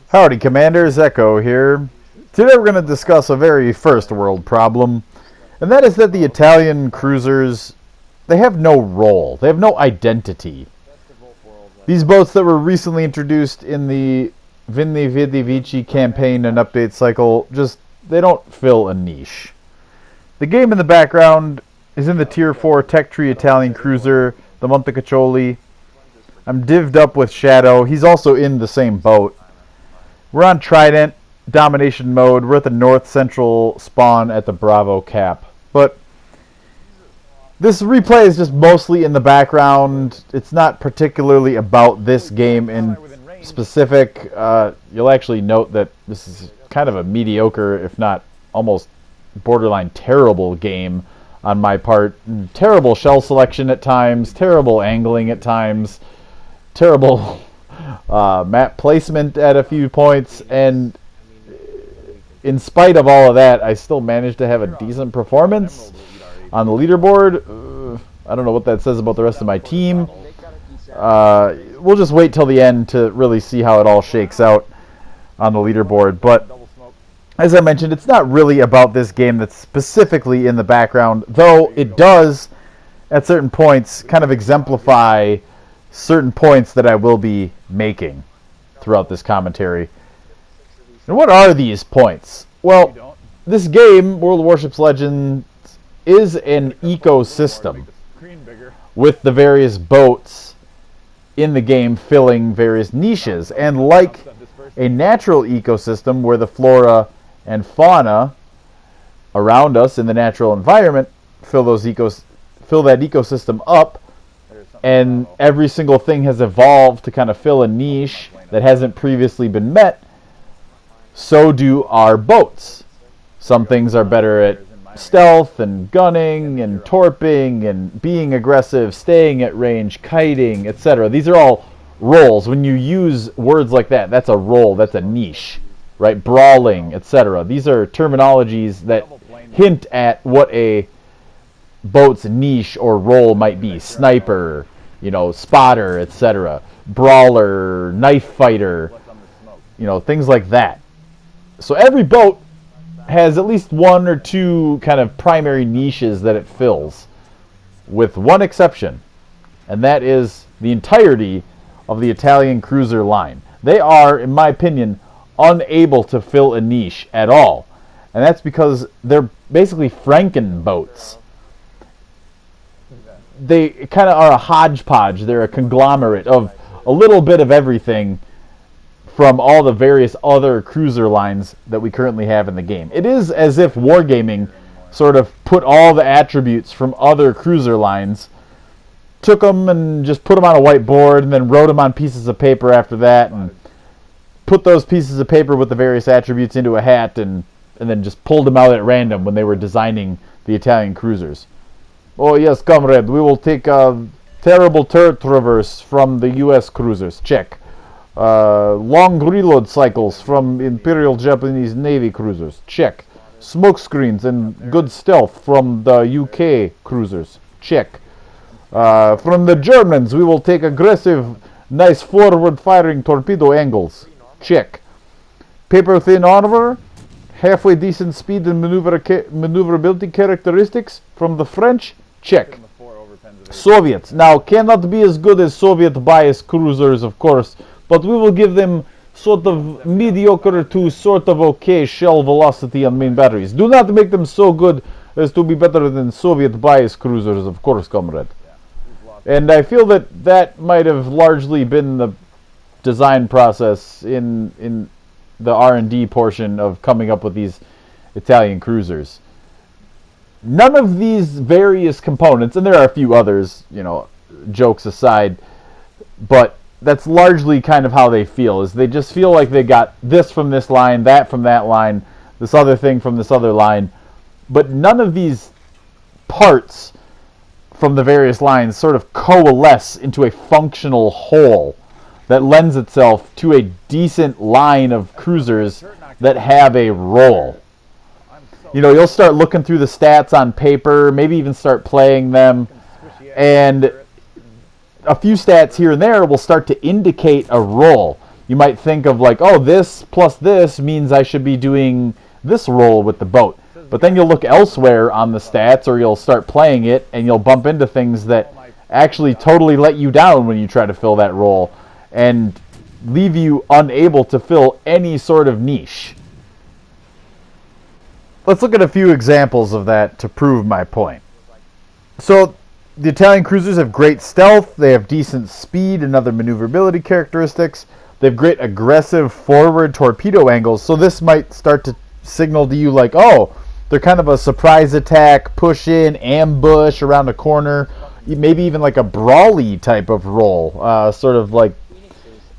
Howdy, Commanders. Echo here. Today we're going to discuss a very first world problem, and that is that the Italian cruisers, they have no role. They have no identity. These boats that were recently introduced in the Vinni Vidi Vici campaign and update cycle, they don't fill a niche. The game in the background is in the Tier 4 Tech Tree Italian cruiser, the Montecaccioli. I'm divvied up with Shadow. He's also in the same boat. We're on Trident domination mode. We're at the north central spawn at the Bravo cap. But this replay is just mostly in the background. It's not particularly about this game in specific. You'll actually note that this is kind of a mediocre, if not almost borderline terrible game on my part. Terrible shell selection at times, terrible angling at times, terrible map placement at a few points, and in spite of all of that, I still managed to have a decent performance on the leaderboard. I don't know what that says about the rest of my team. We'll just wait till the end to really see how it all shakes out on the leaderboard. But as I mentioned, it's not really about this game that's specifically in the background, though it does, at certain points, kind of exemplify certain points that I will be making throughout this commentary. And what are these points? Well, this game, World of Warships Legends, is an ecosystem with the various boats in the game filling various niches. And like a natural ecosystem where the flora and fauna around us in the natural environment fill that ecosystem up, and every single thing has evolved to kind of fill a niche that hasn't previously been met, so do our boats. Some things are better at stealth and gunning and torping and being aggressive, staying at range, kiting, etc. These are all roles. When you use words like that, that's a role, that's a niche, right? Brawling, etc. These are terminologies that hint at what a boat's niche or role might be. Sniper, spotter, etc. Brawler, knife fighter, things like that. So every boat has at least one or two kind of primary niches that it fills, with one exception, and that is the entirety of the Italian cruiser line. They are, in my opinion, unable to fill a niche at all, and that's because they're basically Frankenboats. They kind of are a hodgepodge. They're a conglomerate of a little bit of everything from all the various other cruiser lines that we currently have in the game. It is as if Wargaming sort of put all the attributes from other cruiser lines, took them and just put them on a whiteboard, and then wrote them on pieces of paper after that, and put those pieces of paper with the various attributes into a hat, and then just pulled them out at random when they were designing the Italian cruisers. Oh yes, comrade, we will take a terrible turret traverse from the U.S. cruisers. Check. Long reload cycles from Imperial Japanese Navy cruisers. Check. Smoke screens and good stealth from the UK cruisers. Check. From the Germans, we will take aggressive, nice forward-firing torpedo angles. Check. Paper-thin armor, halfway decent speed and maneuverability characteristics from the French. Check. Soviets. Now, cannot be as good as Soviet-biased cruisers, of course, but we will give them sort of mediocre to sort of okay shell velocity on main batteries. Do not make them so good as to be better than Soviet-biased cruisers, of course, comrade. And I feel that might have largely been the design process in the R&D portion of coming up with these Italian cruisers. None of these various components, and there are a few others, jokes aside, but that's largely kind of how they feel, is they just feel like they got this from this line, that from that line, this other thing from this other line, but none of these parts from the various lines sort of coalesce into a functional whole that lends itself to a decent line of cruisers that have a role. You'll start looking through the stats on paper, maybe even start playing them, and a few stats here and there will start to indicate a role. you might think of like, oh, this plus this means I should be doing this roll with the boat. But then you'll look elsewhere on the stats, or you'll start playing it, and you'll bump into things that actually totally let you down when you try to fill that roll, and leave you unable to fill any sort of niche. Let's look at a few examples of that to prove my point. So, the Italian cruisers have great stealth, they have decent speed and other maneuverability characteristics, they have great aggressive forward torpedo angles, so this might start to signal to you like, oh, they're kind of a surprise attack, push in, ambush around a corner, maybe even like a brawly type of role, sort of like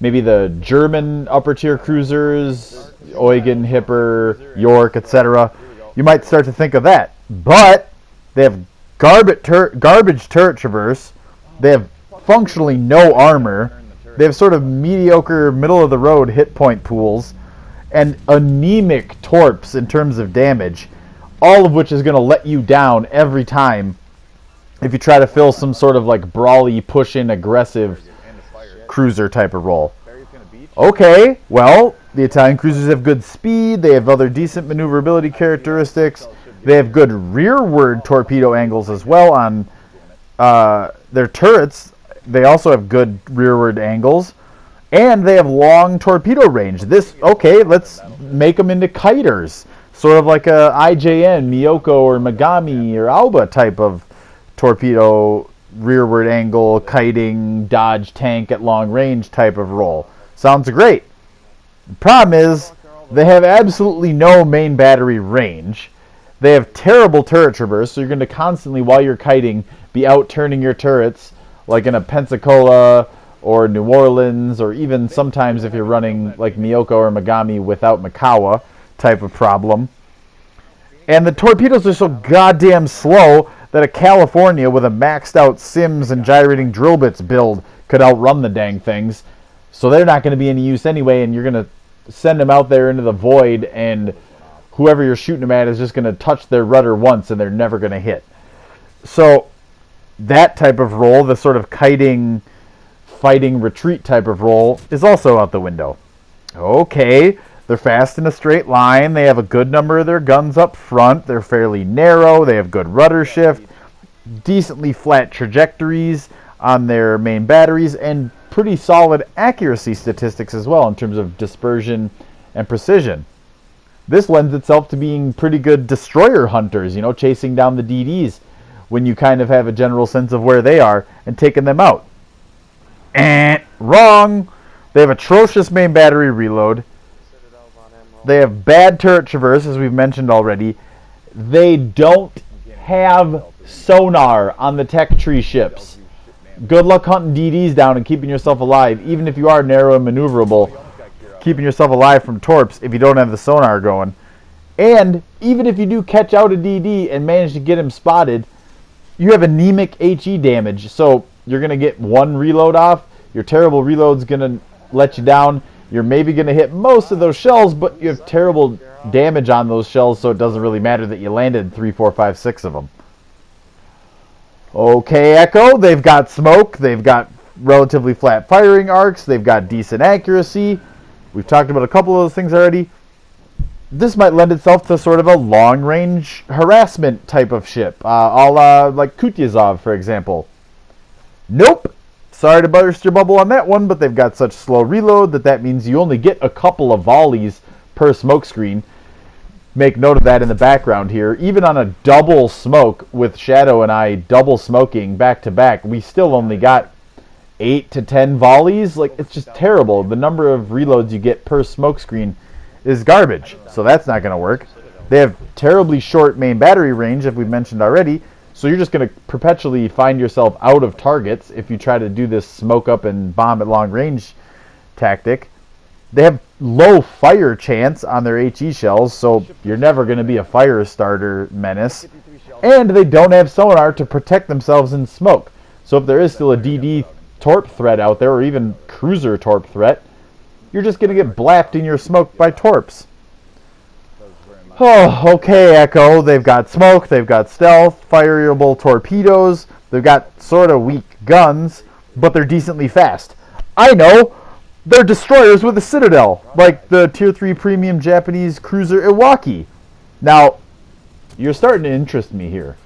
maybe the German upper tier cruisers, Eugen, Hipper, York, etc. You might start to think of that. But they have garbage turret traverse, they have functionally no armor, they have sort of mediocre middle of the road hit point pools, and anemic torps in terms of damage, all of which is going to let you down every time if you try to fill some sort of like brawly, push-in, aggressive cruiser type of role. Okay, well, the Italian cruisers have good speed, they have other decent maneuverability characteristics, they have good rearward torpedo angles as well on their turrets. They also have good rearward angles, and they have long torpedo range. Okay, let's make them into kiters, sort of like a IJN, Miyoko, or Megami, or Alba type of torpedo rearward angle, kiting, dodge tank at long range type of role. Sounds great. The problem is, they have absolutely no main battery range. They have terrible turret traverse, so you're going to constantly, while you're kiting, be out turning your turrets, like in a Pensacola or New Orleans, or even sometimes if you're running like Miyoko or Megami without Mikawa type of problem. And the torpedoes are so goddamn slow that a California with a maxed out Sims and gyrating drill bits build could outrun the dang things. So they're not going to be any use anyway, and you're going to send them out there into the void, and whoever you're shooting them at is just going to touch their rudder once and they're never going to hit. So that type of role, the sort of kiting, fighting, retreat type of role, is also out the window. Okay, they're fast in a straight line, they have a good number of their guns up front, they're fairly narrow, they have good rudder shift, decently flat trajectories on their main batteries, and pretty solid accuracy statistics as well in terms of dispersion and precision. This lends itself to being pretty good destroyer hunters, chasing down the DDs when you kind of have a general sense of where they are and taking them out. Wrong! They have atrocious main battery reload. They have bad turret traverse, as we've mentioned already. They don't have sonar on the tech tree ships. Good luck hunting DDs down and keeping yourself alive, even if you are narrow and maneuverable, keeping yourself alive from torps if you don't have the sonar going. And even if you do catch out a DD and manage to get him spotted, you have anemic HE damage, so you're going to get one reload off. Your terrible reload's going to let you down. You're maybe going to hit most of those shells, but you have terrible damage on those shells, so it doesn't really matter that you landed 3, 4, 5, 6 of them. Okay, Echo, they've got smoke, they've got relatively flat firing arcs, they've got decent accuracy. We've talked about a couple of those things already. This might lend itself to sort of a long-range harassment type of ship, a la like Kutyazov, for example. Nope. Sorry to burst your bubble on that one, but they've got such slow reload that means you only get a couple of volleys per smoke screen. Make note of that in the background here. Even on a double smoke with Shadow and I double smoking back to back, we still only got 8 to 10 volleys. Like, it's just terrible. The number of reloads you get per smoke screen is garbage, so that's not going to work. They have terribly short main battery range, as we've mentioned already, so you're just going to perpetually find yourself out of targets if you try to do this smoke up and bomb at long range tactic. They have low fire chance on their HE shells, so you're never going to be a fire starter menace. And they don't have sonar to protect themselves in smoke. So if there is still a DD torp threat out there, or even cruiser torp threat, you're just going to get blapped in your smoke by torps. Oh, okay, Echo. They've got smoke, they've got stealth, fireable torpedoes, they've got sort of weak guns, but they're decently fast. I know! They're destroyers with a citadel, like the Tier 3 premium Japanese cruiser Iwaki. Now, you're starting to interest me here.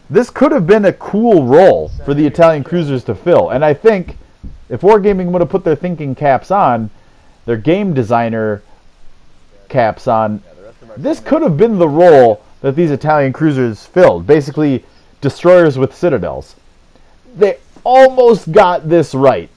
This could have been a cool role for the Italian cruisers to fill, and I think if Wargaming would have put their thinking caps on, their game designer caps on, this could have been the role that these Italian cruisers filled. Basically, destroyers with citadels. They almost got this right.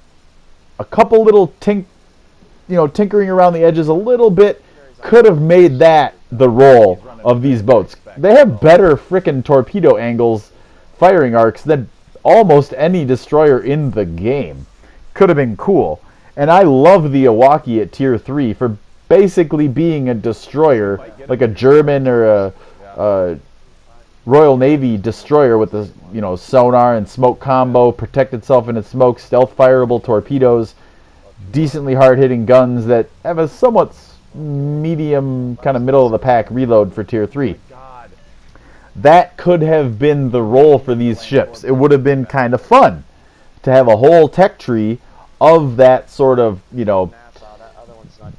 A couple little tinkering around the edges a little bit could have made that the role of these boats. They have better frickin' torpedo angles, firing arcs than almost any destroyer in the game. Could have been cool. And I love the Iwaki at Tier 3 for basically being a destroyer, like a German or a Royal Navy destroyer with the sonar and smoke combo, protect itself in its smoke, stealth fireable torpedoes, decently hard-hitting guns that have a somewhat medium, kind of middle-of-the-pack reload for Tier 3. That could have been the role for these ships. It would have been kind of fun to have a whole tech tree of that sort of,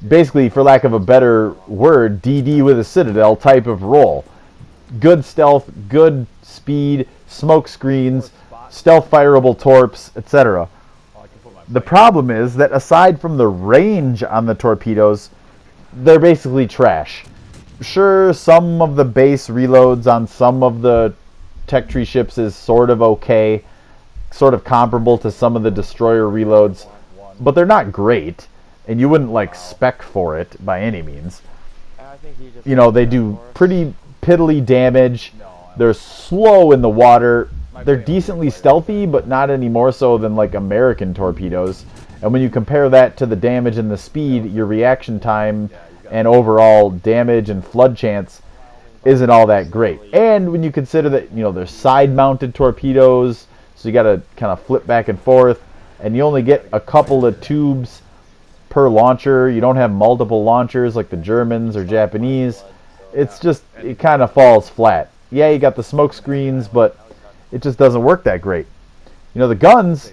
basically, for lack of a better word, DD with a citadel type of role. Good stealth, good speed, smoke screens, stealth fireable torps, etc. The problem is that aside from the range on the torpedoes, they're basically trash. Sure, some of the base reloads on some of the tech tree ships is sort of okay, sort of comparable to some of the destroyer reloads, but they're not great, and you wouldn't spec for it by any means. They do pretty piddly damage. They're slow in the water. They're decently stealthy, but not any more so than American torpedoes. And when you compare that to the damage and the speed, your reaction time and overall damage and flood chance isn't all that great. And when you consider that, they're side-mounted torpedoes, so you got to kind of flip back and forth, and you only get a couple of tubes per launcher. You don't have multiple launchers like the Germans or Japanese. It's just, it kind of falls flat. Yeah, you got the smoke screens, but it just doesn't work that great. The guns,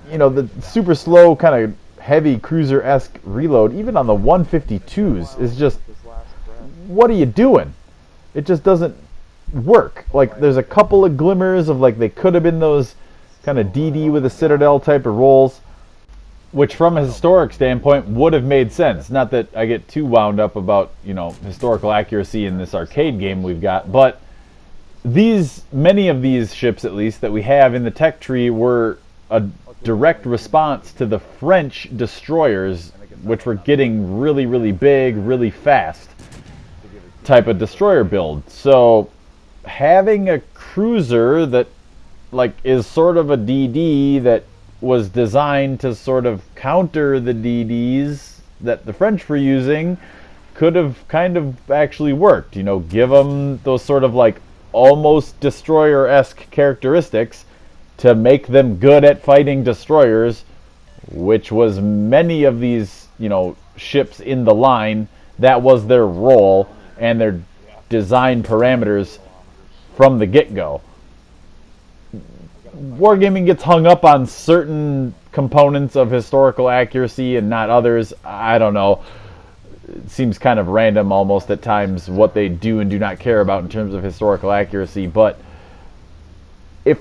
the super slow kind of heavy cruiser-esque reload, even on the 152s, is just, what are you doing? It just doesn't work. There's a couple of glimmers of they could have been those kind of DD with a citadel type of roles, which from a historic standpoint would have made sense. Not that I get too wound up about, historical accuracy in this arcade game we've got, but many of these ships at least that we have in the tech tree were a direct response to the French destroyers, which were getting really, really big, really fast type of destroyer build. So having a cruiser that is sort of a DD that was designed to sort of counter the DDs that the French were using could have kind of actually worked. Give them those sort of almost destroyer-esque characteristics to make them good at fighting destroyers, which was many of these, ships in the line. That was their role and their design parameters from the get-go. Wargaming gets hung up on certain components of historical accuracy and not others. I don't know. It seems kind of random almost at times what they do and do not care about in terms of historical accuracy, but if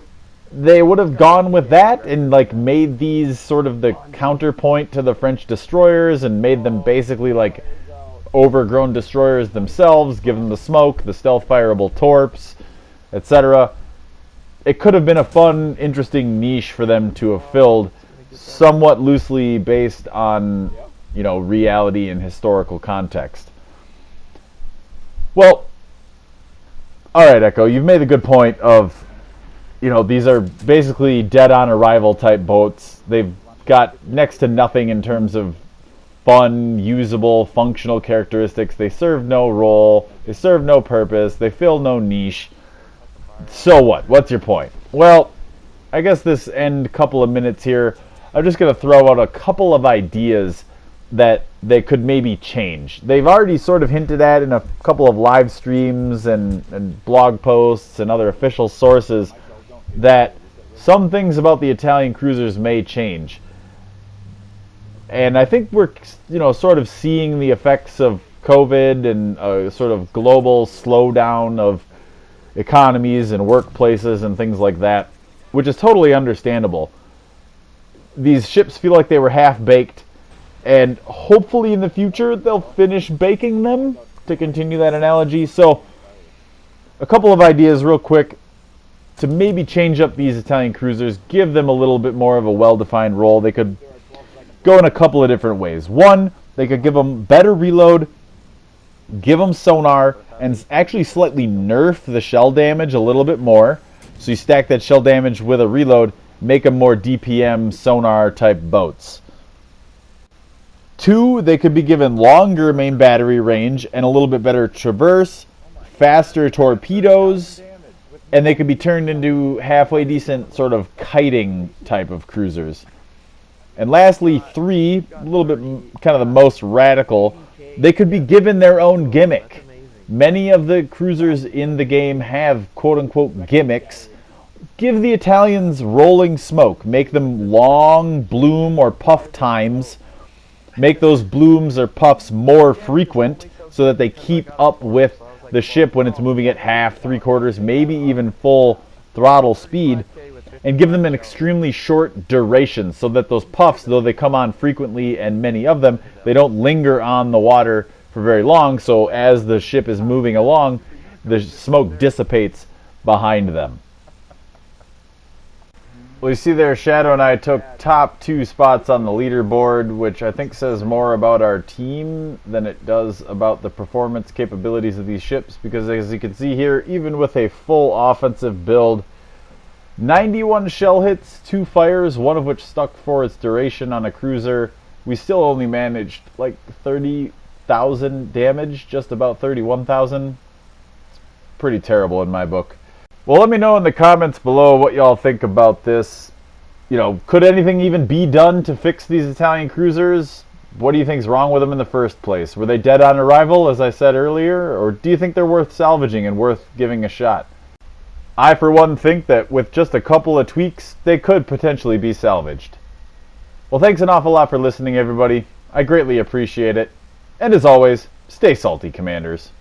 they would have gone with that and made these sort of the counterpoint to the French destroyers and made them basically overgrown destroyers themselves, give them the smoke, the stealth fireable torps, etc., it could have been a fun, interesting niche for them to have filled, somewhat loosely based on, reality and historical context. Well, alright, Echo, you've made a good point of, these are basically dead-on arrival type boats. They've got next to nothing in terms of fun, usable, functional characteristics. They serve no role. They serve no purpose. They fill no niche. So what? What's your point? Well, I guess this end couple of minutes here, I'm just going to throw out a couple of ideas that they could maybe change. They've already sort of hinted at in a couple of live streams and blog posts and other official sources that some things about the Italian cruisers may change. And I think we're, sort of seeing the effects of COVID and a sort of global slowdown of economies and workplaces and things like that, which is totally understandable. These ships feel like they were half-baked, and hopefully in the future they'll finish baking them, to continue that analogy. So, a couple of ideas real quick to maybe change up these Italian cruisers, give them a little bit more of a well-defined role. They could go in a couple of different ways. One, they could give them better reload, give them sonar, and actually slightly nerf the shell damage a little bit more. So you stack that shell damage with a reload, make them more DPM sonar type boats. Two, they could be given longer main battery range and a little bit better traverse, faster torpedoes, and they could be turned into halfway decent sort of kiting type of cruisers. And lastly, three, a little bit kind of the most radical, they could be given their own gimmick. Many of the cruisers in the game have quote-unquote gimmicks. Give the Italians rolling smoke. Make them long bloom or puff times. Make those blooms or puffs more frequent so that they keep up with the ship when it's moving at half, three-quarters, maybe even full throttle speed. And give them an extremely short duration so that those puffs, though they come on frequently and many of them, they don't linger on the water for very long. So as the ship is moving along, the smoke dissipates behind them. Well, you see there, Shadow and I took top 2 spots on the leaderboard, which I think says more about our team than it does about the performance capabilities of these ships, because as you can see here, even with a full offensive build, 91 shell hits, 2 fires, one of which stuck for its duration on a cruiser, we still only managed like 30,000 damage, just about 31,000. It's pretty terrible in my book. Well, let me know in the comments below what y'all think about this. Could anything even be done to fix these Italian cruisers? What do you think's wrong with them in the first place? Were they dead on arrival, as I said earlier? Or do you think they're worth salvaging and worth giving a shot? I, for one, think that with just a couple of tweaks, they could potentially be salvaged. Well, thanks an awful lot for listening, everybody. I greatly appreciate it. And as always, stay salty, Commanders.